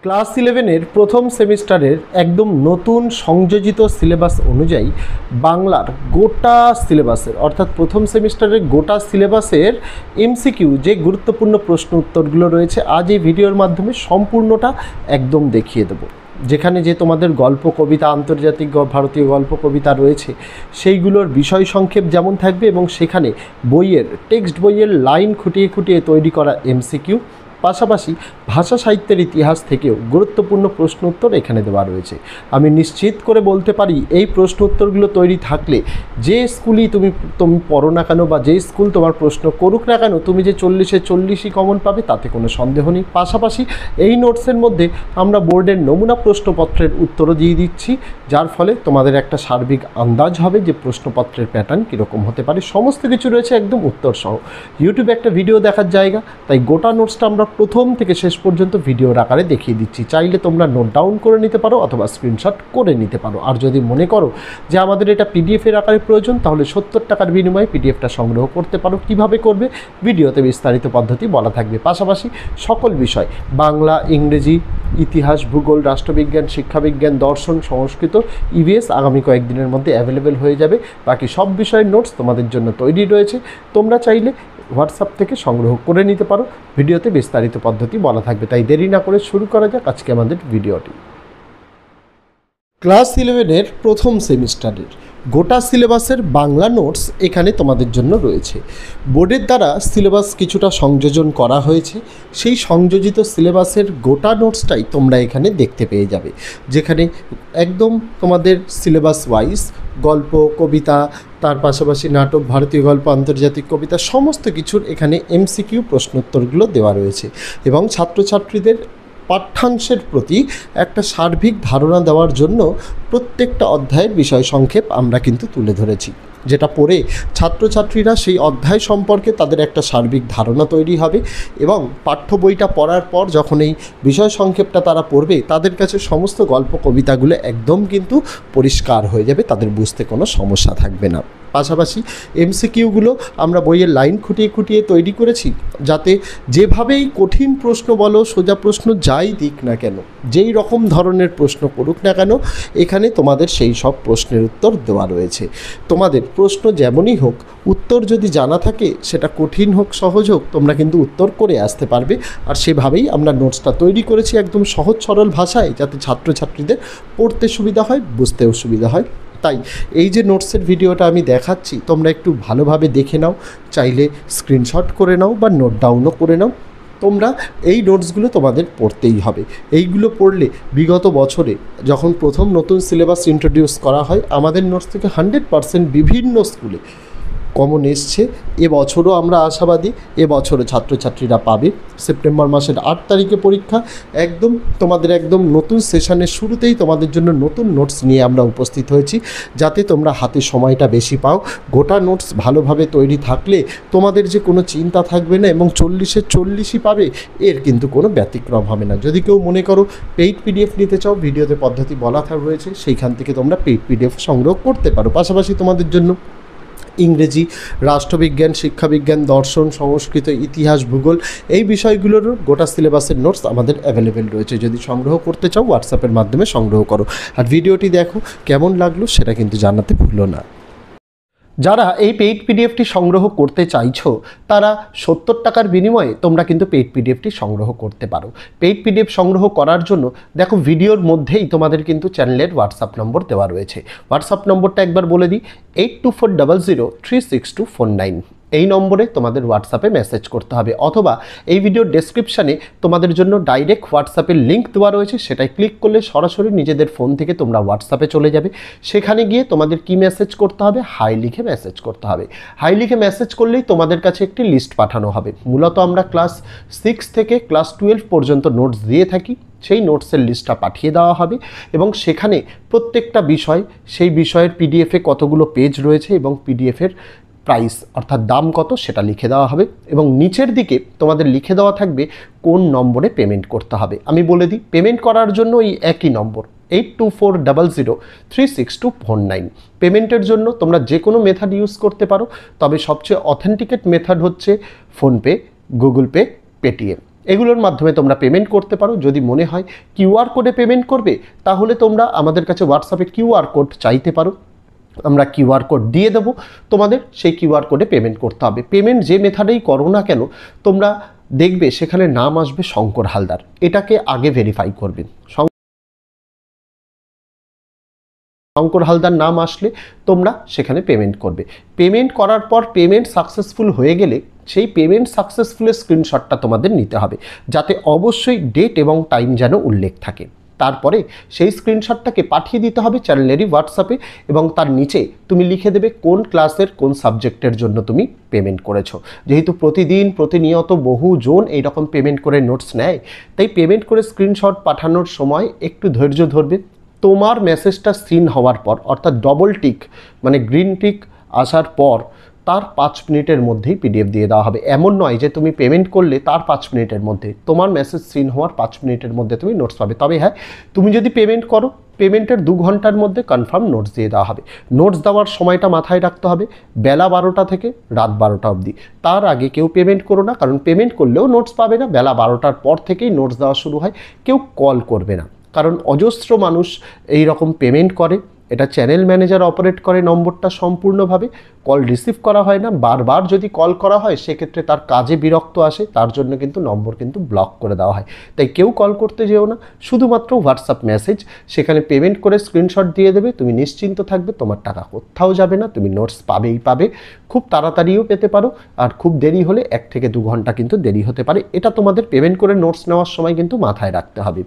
Class 11-এর প্রথম সেমিস্টারের একদম নতুন সংযোজিত সিলেবাস অনুযায়ী বাংলার গোটা সিলেবাসের অর্থাৎ প্রথম সেমিস্টারের গোটা সিলেবাসের এমসিকিউ যে গুরুত্বপূর্ণ প্রশ্ন উত্তরগুলো রয়েছে আজ এই ভিডিওর মাধ্যমে সম্পূর্ণটা একদম দেখিয়ে দেবো। যেখানে যে তোমাদের গল্প কবিতা আন্তর্জাতিক ভারতীয় গল্প কবিতা রয়েছে সেইগুলোর বিষয় সংক্ষেপ যেমন থাকবে এবং সেখানে বইয়ের টেক্সট বইয়ের লাইন খুঁটিয়ে খুঁটিয়ে তৈরি করা এমসিকিউ, পাশাপাশি ভাষা সাহিত্যের ইতিহাস থেকেও গুরুত্বপূর্ণ প্রশ্ন উত্তর এখানে দেওয়া রয়েছে। আমি নিশ্চিত করে বলতে পারি এই প্রশ্ন উত্তরগুলো তৈরি থাকলে যে স্কুলই তুমি পড়ো না কেন বা যেই স্কুল তোমার প্রশ্ন করুক না কেন তুমি যে 40-40ই কমন পাবে তাতে কোনো সন্দেহ নেই। পাশাপাশি এই নোটসের মধ্যে আমরা বোর্ডের নমুনা প্রশ্নপত্রের উত্তরও দিয়ে দিচ্ছি, যার ফলে তোমাদের একটা সার্বিক আন্দাজ হবে যে প্রশ্নপত্রের প্যাটার্ন কীরকম হতে পারে। সমস্ত কিছু রয়েছে একদম উত্তর সহ। ইউটিউবে একটা ভিডিও দেখার জায়গা, তাই গোটা নোটসটা আমরা প্রথম থেকে শেষ পর্যন্ত ভিডিওর আকারে দেখিয়ে দিচ্ছি। চাইলে তোমরা নোট ডাউন করে নিতে পারো অথবা স্ক্রিনশট করে নিতে পারো। আর যদি মনে করো যে আমাদের এটা পিডিএফের আকারে প্রয়োজন তাহলে 70 টাকার বিনিময়ে পিডিএফটা সংগ্রহ করতে পারো। কিভাবে করবে ভিডিওতে বিস্তারিত পদ্ধতি বলা থাকবে। পাশাপাশি সকল বিষয় বাংলা, ইংরেজি, ইতিহাস, ভূগোল, রাষ্ট্রবিজ্ঞান, শিক্ষাবিজ্ঞান, দর্শন, সংস্কৃত, ইভিএস আগামী কয়েকদিনের মধ্যে অ্যাভেলেবেল হয়ে যাবে। বাকি সব বিষয়ের নোটস তোমাদের জন্য তৈরি রয়েছে, তোমরা চাইলে হোয়াটসঅ্যাপ থেকে সংগ্রহ করে নিতে পারো। ভিডিওতে বিস্তারিত পদ্ধতি বলা থাকবে, তাই দেরি না করে শুরু করা যাক আজকে আমাদের ভিডিওটি। ক্লাস 11-এর প্রথম সেমিস্টারের গোটা সিলেবাসের বাংলা নোটস এখানে তোমাদের জন্য রয়েছে। বোর্ডের দ্বারা সিলেবাস কিছুটা সংযোজন করা হয়েছে, সেই সংযোজিত সিলেবাসের গোটা নোটসটাই তোমরা এখানে দেখতে পেয়ে যাবে, যেখানে একদম তোমাদের সিলেবাস ওয়াইজ গল্প, কবিতা, তার পাশাপাশি নাটক, ভারতীয় গল্প, আন্তর্জাতিক কবিতা সমস্ত কিছুর এখানে এমসিকিউ প্রশ্নোত্তরগুলো দেওয়া রয়েছে এবং ছাত্রছাত্রীদের পাঠ্যাংশের প্রতি একটা সার্বিক ধারণা দেওয়ার জন্য প্রত্যেকটা অধ্যায়ের বিষয় সংক্ষেপ আমরা কিন্তু তুলে ধরেছি, যেটা পড়ে ছাত্রছাত্রীরা সেই অধ্যায় সম্পর্কে তাদের একটা সার্বিক ধারণা তৈরি হবে এবং পাঠ্য বইটা পড়ার পর যখন এই বিষয় সংক্ষেপটা তারা পড়বে তাদের কাছে সমস্ত গল্প কবিতাগুলো একদম কিন্তু পরিষ্কার হয়ে যাবে, তাদের বুঝতে কোনো সমস্যা থাকবে না। পাশাপাশি এমসিকিউগুলো আমরা বইয়ের লাইন খুঁটিয়ে খুঁটিয়ে তৈরি করেছি, যাতে যেভাবেই কঠিন প্রশ্ন বলো, সোজা প্রশ্ন যাই দিক না কেন, যেই রকম ধরনের প্রশ্ন করুক না কেন এখানে তোমাদের সেই সব প্রশ্নের উত্তর দেওয়া রয়েছে। তোমাদের প্রশ্ন যেমনই হোক, উত্তর যদি জানা থাকে সেটা কঠিন হোক সহজ হোক, তোমরা কিন্তু উত্তর করে আসতে পারবে। আর সেভাবেই আমরা নোটসটা তৈরি করেছি একদম সহজ সরল ভাষায়, যাতে ছাত্রছাত্রীদের পড়তে সুবিধা হয়, বুঝতেও সুবিধা হয়। তাই এই যে নোটসের ভিডিওটা আমি দেখাচ্ছি তোমরা একটু ভালোভাবে দেখে নাও, চাইলে স্ক্রিনশট করে নাও বা নোট ডাউনও করে নাও। তোমরা এই নোটসগুলো তোমাদের পড়তেই হবে। এইগুলো পড়লে বিগত বছরে যখন প্রথম নতুন সিলেবাস ইন্ট্রোডিউস করা হয় আমাদের নোটস থেকে 100% বিভিন্ন স্কুলে কমন এসছে। এবছরও আমরা আশাবাদী এবছরও ছাত্রছাত্রীরা পাবে। সেপ্টেম্বর মাসের 8 তারিখে পরীক্ষা, একদম তোমাদের একদম নতুন সেশনের শুরুতেই তোমাদের জন্য নতুন নোটস নিয়ে আমরা উপস্থিত হয়েছি, যাতে তোমরা হাতে সময়টা বেশি পাও। গোটা নোটস ভালোভাবে তৈরি থাকলে তোমাদের যে কোনো চিন্তা থাকবে না এবং 40-এর 40ই পাবে, এর কিন্তু কোনো ব্যতিক্রম হবে না। যদি কেউ মনে করো পেইড পিডিএফ নিতে চাও, ভিডিওতে পদ্ধতি বলা রয়েছে, সেইখান থেকে তোমরা পেইড পিডিএফ সংগ্রহ করতে পারো। পাশাপাশি তোমাদের জন্য ইংরেজি, রাষ্ট্রবিজ্ঞান, শিক্ষাবিজ্ঞান, দর্শন, সংস্কৃত, ইতিহাস, ভূগোল এই বিষয়গুলোরও গোটা সিলেবাসের নোটস আমাদের অ্যাভেলেবেল রয়েছে। যদি সংগ্রহ করতে চাও হোয়াটসঅ্যাপের মাধ্যমে সংগ্রহ করো। আর ভিডিওটি দেখো কেমন লাগলো সেটা কিন্তু জানাতে ভুলো না। যারা এই পেইড পিডিএফটি সংগ্রহ করতে চাইছো তারা 70 টাকার বিনিময়ে তোমরা কিন্তু পেইড পিডিএফটি সংগ্রহ করতে পারো। পেইড পিডিএফ সংগ্রহ করার জন্য দেখো ভিডিওর মধ্যেই তোমাদের কিন্তু চ্যানেলের হোয়াটসঅ্যাপ নম্বর দেওয়া রয়েছে। হোয়াটসঅ্যাপ নম্বরটা একবার বলে দিই, 8240036249। এই নম্বরে তোমাদের হোয়াটসঅ্যাপে মেসেজ করতে হবে, অথবা এই ভিডিওর ডেসক্রিপশানে তোমাদের জন্য ডাইরেক্ট হোয়াটসঅ্যাপের লিঙ্ক দেওয়া রয়েছে, সেটাই ক্লিক করলে সরাসরি নিজেদের ফোন থেকে তোমরা হোয়াটসঅ্যাপে চলে যাবে। সেখানে গিয়ে তোমাদের কি মেসেজ করতে হবে, হাই লিখে মেসেজ করতে হবে। হাই লিখে মেসেজ করলেই তোমাদের কাছে একটি লিস্ট পাঠানো হবে। মূলত আমরা ক্লাস 6 থেকে ক্লাস 12 পর্যন্ত নোটস দিয়ে থাকি, সেই নোটসের লিস্টটা পাঠিয়ে দেওয়া হবে এবং সেখানে প্রত্যেকটা বিষয়, সেই বিষয়ের পিডিএফে কতগুলো পেজ রয়েছে এবং পিডিএফের প্রাইস অর্থাৎ দাম কত সেটা লিখে দেওয়া হবে এবং নিচের দিকে তোমাদের লিখে দেওয়া থাকবে কোন নম্বরে পেমেন্ট করতে হবে। আমি বলে দিই, পেমেন্ট করার জন্য এই একই নম্বর 8240036249। পেমেন্টের জন্য তোমরা যে কোনো মেথড ইউজ করতে পারো, তবে সবচেয়ে অথেন্টিকেট মেথড হচ্ছে ফোনপে, গুগল পে, পেটিএম। এগুলোর মাধ্যমে তোমরা পেমেন্ট করতে পারো। যদি মনে হয় কিউআর কোডে পেমেন্ট করবে, তাহলে তোমরা আমাদের কাছে হোয়াটসঅ্যাপে কিউআর কোড চাইতে পারো, আমরা কিউআর কোড দিয়ে দেবো, তোমাদের সেই কিউআর কোডে পেমেন্ট করতে হবে। পেমেন্ট যে মেথডেই করো না কেন, তোমরা দেখবে সেখানে নাম আসবে শঙ্কর হালদার, এটাকে আগে ভেরিফাই করবেন। শঙ্কর হালদার নাম আসলে তোমরা সেখানে পেমেন্ট করবে। পেমেন্ট করার পর পেমেন্ট সাকসেসফুল হয়ে গেলে সেই পেমেন্ট সাকসেসফুলের স্ক্রিনশটটা তোমাদের নিতে হবে, যাতে অবশ্যই ডেট এবং টাইম যেন উল্লেখ থাকে। তারপরে সেই স্ক্রিনশটটাকে পাঠিয়ে দিতে হবে চ্যানেলেরই হোয়াটসঅ্যাপে, এবং তার নিচে তুমি লিখে দেবে কোন ক্লাসের কোন সাবজেক্টের জন্য তুমি পেমেন্ট করেছো। যেহেতু প্রতিনিয়ত বহুজন এইরকম পেমেন্ট করে নোটস নেয়, তাই পেমেন্ট করে স্ক্রিনশট পাঠানোর সময় একটু ধৈর্য ধরবে। তোমার মেসেজটা সিন হওয়ার পর, অর্থাৎ ডবল টিক মানে গ্রিন টিক আসার পর তার 5 মিনিটের মধ্যেই পিডিএফ দিয়ে দেওয়া হবে। এমন নয় যে তুমি পেমেন্ট করলে তার 5 মিনিটের মধ্যে, তোমার মেসেজ সিন হওয়ার 5 মিনিটের মধ্যে তুমি নোটস পাবে। তবে হ্যাঁ, তুমি যদি পেমেন্ট করো, পেমেন্টের 2 ঘন্টার মধ্যে কনফার্ম নোটস দিয়ে দেওয়া হবে। নোটস দেওয়ার সময়টা মাথায় রাখতে হবে, বেলা 12টা থেকে রাত 12টা অবধি। তার আগে কেউ পেমেন্ট করো না, কারণ পেমেন্ট করলেও নোটস পাবে না। বেলা 12টার পর থেকেই নোটস দেওয়া শুরু হয়। কেউ কল করবে না, কারণ অজস্র মানুষ এই রকম পেমেন্ট করে। এটা চ্যানেল ম্যানেজার অপারেট করে নম্বরটা সম্পূর্ণভাবে, কল রিসিভ করা হয় না। বারবার যদি কল করা হয় সেক্ষেত্রে তার কাজে বিরক্ত আসে, তার জন্য কিন্তু নম্বর কিন্তু ব্লক করে দেওয়া হয়। তাই কেউ কল করতে যেও না, শুধুমাত্র হোয়াটসঅ্যাপ মেসেজ, সেখানে পেমেন্ট করে স্ক্রিনশট দিয়ে দেবে। তুমি নিশ্চিন্ত থাকবে, তোমার টাকা কোথাও যাবে না, তুমি নোটস পাবেই পাবে। খুব তাড়াতাড়িও পেতে পারো, আর খুব দেরি হলে 1 থেকে 2 ঘন্টা কিন্তু দেরি হতে পারে। এটা তোমাদের পেমেন্ট করে নোটস নেওয়ার সময় কিন্তু মাথায় রাখতে হবে।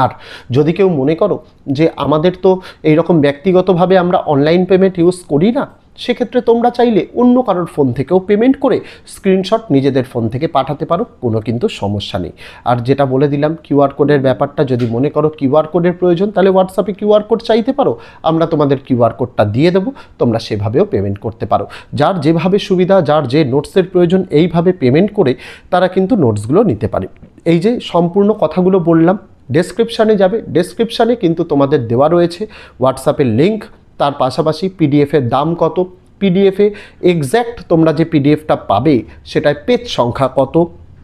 আর যদি কেউ মনে করো যে আমাদের তো এইরকম ব্যক্তিগতভাবে আমরা অনলাইন পেমেন্ট ইউজ করি না, সেক্ষেত্রে তোমরা চাইলে অন্য কারোর ফোন থেকেও পেমেন্ট করে স্ক্রিনশট নিজেদের ফোন থেকে পাঠাতে পারো, কোনো কিন্তু সমস্যা নেই। আর যেটা বলে দিলাম কিউআর কোডের ব্যাপারটা, যদি মনে করো কিউআর কোডের প্রয়োজন, তাহলে হোয়াটসঅ্যাপে কিউআর কোড চাইতে পারো, আমরা তোমাদের কিউআর কোডটা দিয়ে দেবো, তোমরা সেভাবেও পেমেন্ট করতে পারো। যার যেভাবে সুবিধা, যার যে নোটসের প্রয়োজন, এইভাবে পেমেন্ট করে তারা কিন্তু নোটসগুলো নিতে পারে। এই যে সম্পূর্ণ কথাগুলো বললাম, ডেসক্রিপশানে যাবে, ডেসক্রিপশানে কিন্তু তোমাদের দেওয়া রয়েছে হোয়াটসঅ্যাপের লিঙ্ক, তার পাশাপাশি পিডিএফের দাম কত, পিডিএফে এক্স্যাক্ট তোমরা যে পিডিএফটা পাবে সেটায় পেজ সংখ্যা কত,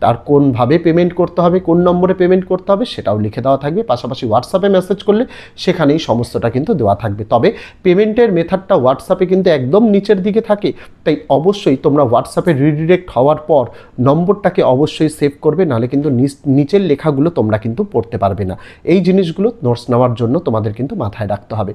তার কোনভাবে পেমেন্ট করতে হবে, কোন নম্বরে পেমেন্ট করতে হবে সেটাও লিখে দেওয়া থাকবে। পাশাপাশি হোয়াটসঅ্যাপে মেসেজ করলে সেখানেই সমস্তটা কিন্তু দেওয়া থাকবে। তবে পেমেন্টের মেথডটা হোয়াটসঅ্যাপে কিন্তু একদম নিচের দিকে থাকে, তাই অবশ্যই তোমরা হোয়াটসঅ্যাপে রিডিরেক্ট হওয়ার পর নম্বরটাকে অবশ্যই সেভ করবে, নাহলে কিন্তু নিচের লেখাগুলো তোমরা কিন্তু পড়তে পারবে না। এই জিনিসগুলো নোটস নেওয়ার জন্য তোমাদের কিন্তু মাথায় রাখতে হবে।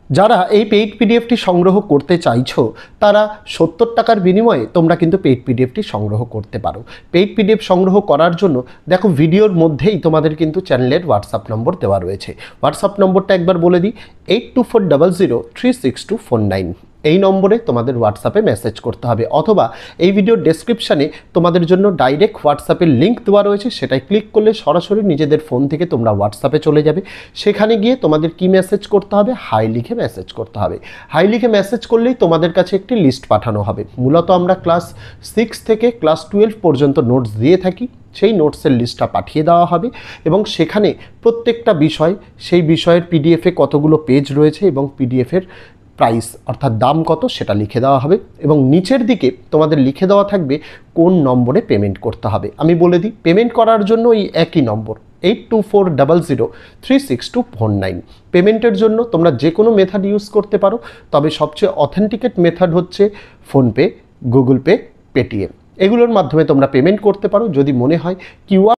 যারা এই পেইড পিডিএফটি সংগ্রহ করতে চাইছো, তারা 70 টাকার বিনিময়ে তোমরা কিন্তু পেইড পিডিএফটি সংগ্রহ করতে পারো। পেইড পিডিএফ সংগ্রহ করার জন্য দেখো ভিডিওর মধ্যেই তোমাদের কিন্তু চ্যানেলের হোয়াটসঅ্যাপ নম্বর দেওয়া রয়েছে। হোয়াটসঅ্যাপ নম্বরটা একবার বলে দিই, 8240036249। এই নম্বরে তোমাদের হোয়াটসঅ্যাপে মেসেজ করতে হবে, অথবা এই ভিডিওর ডেসক্রিপশানে তোমাদের জন্য ডাইরেক্ট হোয়াটসঅ্যাপের লিঙ্ক দেওয়া রয়েছে, সেটাই ক্লিক করলে সরাসরি নিজেদের ফোন থেকে তোমরা হোয়াটসঅ্যাপে চলে যাবে। সেখানে গিয়ে তোমাদের কি মেসেজ করতে হবে, হাই লিখে মেসেজ করতে হবে। হাই লিখে মেসেজ করলেই তোমাদের কাছে একটি লিস্ট পাঠানো হবে। মূলত আমরা ক্লাস 6 থেকে ক্লাস 12 পর্যন্ত নোটস দিয়ে থাকি, সেই নোটসের লিস্টটা পাঠিয়ে দেওয়া হবে, এবং সেখানে প্রত্যেকটা বিষয়, সেই বিষয়ের পিডিএফে কতগুলো পেজ রয়েছে এবং পিডিএফের প্রাইস অর্থাৎ দাম কত সেটা লিখে দেওয়া হবে, এবং নিচের দিকে তোমাদের লিখে দেওয়া থাকবে কোন নম্বরে পেমেন্ট করতে হবে। আমি বলে দিই, পেমেন্ট করার জন্য এই একই নম্বর 8240036249। পেমেন্টের জন্য তোমরা যে কোনো মেথড ইউজ করতে পারো, তবে সবচেয়ে অথেন্টিকেট মেথড হচ্ছে ফোনপে, গুগল পে, পেটিএম। এগুলোর মাধ্যমে তোমরা পেমেন্ট করতে পারো। যদি মনে হয় কিউআর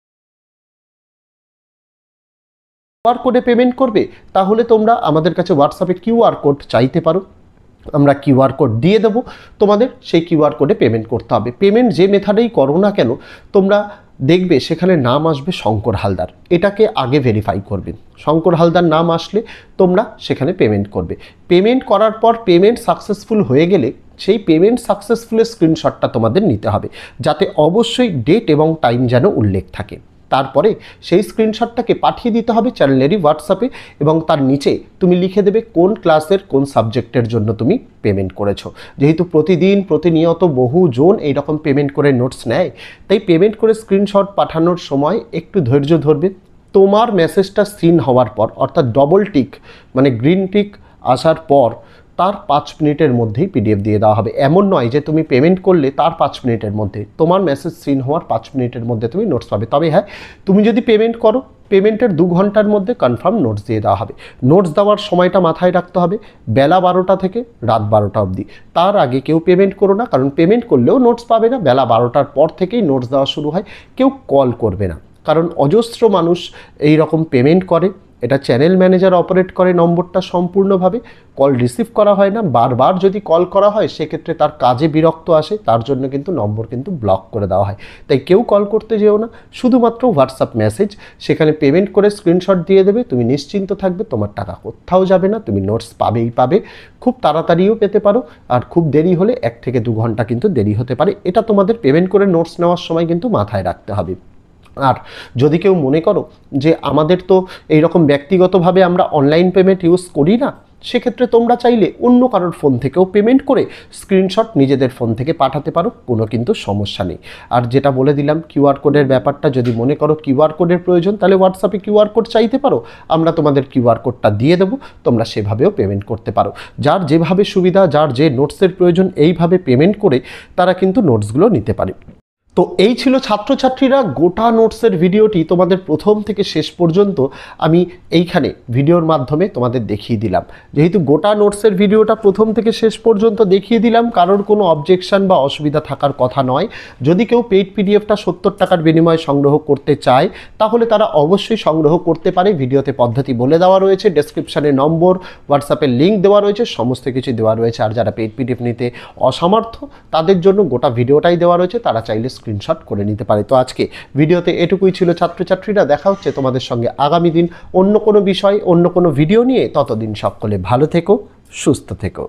কোডে পেমেন্ট করবে, তাহলে তোমরা আমাদের কাছে হোয়াটসঅ্যাপে কিউআর কোড চাইতে পারো, আমরা কিউআর কোড দিয়ে দেবো, তোমাদের সেই কিউআর কোডে পেমেন্ট করতে হবে। পেমেন্ট যে মেথডেই করো না কেন, তোমরা দেখবে সেখানে নাম আসবে শঙ্কর হালদার, এটাকে আগে ভেরিফাই করবে। শঙ্কর হালদার নাম আসলে তোমরা সেখানে পেমেন্ট করবে। পেমেন্ট করার পর পেমেন্ট সাকসেসফুল হয়ে গেলে সেই পেমেন্ট সাকসেসফুলের স্ক্রিনশটটা তোমাদের নিতে হবে, যাতে অবশ্যই ডেট এবং টাইম যেন উল্লেখ থাকে। তারপরে সেই স্ক্রিনশটটাকে পাঠিয়ে দিতে হবে চ্যানেলেরই হোয়াটসঅ্যাপে, এবং তার নিচে তুমি লিখে দেবে কোন ক্লাসের কোন সাবজেক্টের জন্য তুমি পেমেন্ট করেছো। যেহেতু প্রতিনিয়ত বহুজন এইরকম পেমেন্ট করে নোটস নেয়, তাই পেমেন্ট করে স্ক্রিনশট পাঠানোর সময় একটু ধৈর্য ধরবে। তোমার মেসেজটা সিন হওয়ার পর, অর্থাৎ ডবল টিক মানে গ্রিন টিক আসার পর তার 5 মিনিটের মধ্যেই পিডিএফ দিয়ে দেওয়া হবে। এমন নয় যে তুমি পেমেন্ট করলে তার 5 মিনিটের মধ্যে, তোমার মেসেজ সিন হওয়ার 5 মিনিটের মধ্যে তুমি নোটস পাবে। তবে হ্যাঁ, তুমি যদি পেমেন্ট করো, পেমেন্টের 2 ঘন্টার মধ্যে কনফার্ম নোটস দিয়ে দেওয়া হবে। নোটস দেওয়ার সময়টা মাথায় রাখতে হবে, বেলা 12টা থেকে রাত 12টা অবধি। তার আগে কেউ পেমেন্ট করো না, কারণ পেমেন্ট করলেও নোটস পাবে না। বেলা 12টার পর থেকেই নোটস দেওয়া শুরু হয়। কেউ কল করবে না, কারণ অজস্র মানুষ এই রকম পেমেন্ট করে। এটা চ্যানেল ম্যানেজার অপারেট করে নম্বরটা সম্পূর্ণভাবে, কল রিসিভ করা হয় না। বারবার যদি কল করা হয় সেক্ষেত্রে তার কাজে বিরক্ত আসে, তার জন্য কিন্তু নম্বর কিন্তু ব্লক করে দেওয়া হয়। তাই কেউ কল করতে যেও না, শুধুমাত্র হোয়াটসঅ্যাপ মেসেজ, সেখানে পেমেন্ট করে স্ক্রিনশট দিয়ে দেবে। তুমি নিশ্চিন্ত থাকবে, তোমার টাকা কোথাও যাবে না, তুমি নোটস পাবেই পাবে। খুব তাড়াতাড়িও পেতে পারো, আর খুব দেরি হলে 1 থেকে 2 ঘন্টা কিন্তু দেরি হতে পারে। এটা তোমাদের পেমেন্ট করে নোটস নেওয়ার সময় কিন্তু মাথায় রাখতে হবে। আর যদি কেউ মনে করো যে আমাদের তো এইরকম ব্যক্তিগতভাবে আমরা অনলাইন পেমেন্ট ইউজ করি না, সেক্ষেত্রে তোমরা চাইলে অন্য কারোর ফোন থেকেও পেমেন্ট করে স্ক্রিনশট নিজেদের ফোন থেকে পাঠাতে পারো, কোনো কিন্তু সমস্যা নেই। আর যেটা বলে দিলাম কিউআর কোডের ব্যাপারটা, যদি মনে করো কিউআর কোডের প্রয়োজন, তাহলে হোয়াটসঅ্যাপে কিউআর কোড চাইতে পারো, আমরা তোমাদের কিউআর কোডটা দিয়ে দেবো, তোমরা সেভাবেও পেমেন্ট করতে পারো। যার যেভাবে সুবিধা, যার যে নোটসের প্রয়োজন, এইভাবে পেমেন্ট করে তারা কিন্তু নোটসগুলো নিতে পারে। তো এই ছিল ছাত্রছাত্রীরা গোটা নোটসের ভিডিওটি তোমাদের প্রথম থেকে শেষ পর্যন্ত আমি এইখানে ভিডিওর মাধ্যমে তোমাদের দেখিয়ে দিলাম। যেহেতু গোটা নোটসের ভিডিওটা প্রথম থেকে শেষ পর্যন্ত দেখিয়ে দিলাম, কারোর কোনো অবজেকশন বা অসুবিধা থাকার কথা নয়। যদি কেউ পেইড পিডিএফটা 70 টাকার বিনিময়ে সংগ্রহ করতে চায়, তাহলে তারা অবশ্যই সংগ্রহ করতে পারে। ভিডিওতে পদ্ধতি বলে দেওয়া রয়েছে, ডেসক্রিপশানে নম্বর, হোয়াটসঅ্যাপের লিঙ্ক দেওয়া রয়েছে, সমস্ত কিছু দেওয়া রয়েছে। আর যারা পেইড পিডিএফ নিতে অসমর্থ, তাদের জন্য গোটা ভিডিওটাই দেওয়া রয়েছে, তারা চাইলে স্ক্রিনশট করে নিতে পারে। তো আজকে ভিডিওতে এটুকুই ছিল ছাত্রছাত্রীরা। দেখা হচ্ছে তোমাদের সঙ্গে আগামী দিন অন্য কোনো বিষয়, অন্য কোনো ভিডিও নিয়ে। ততদিন সকলে ভালো থেকো, সুস্থ থেকো।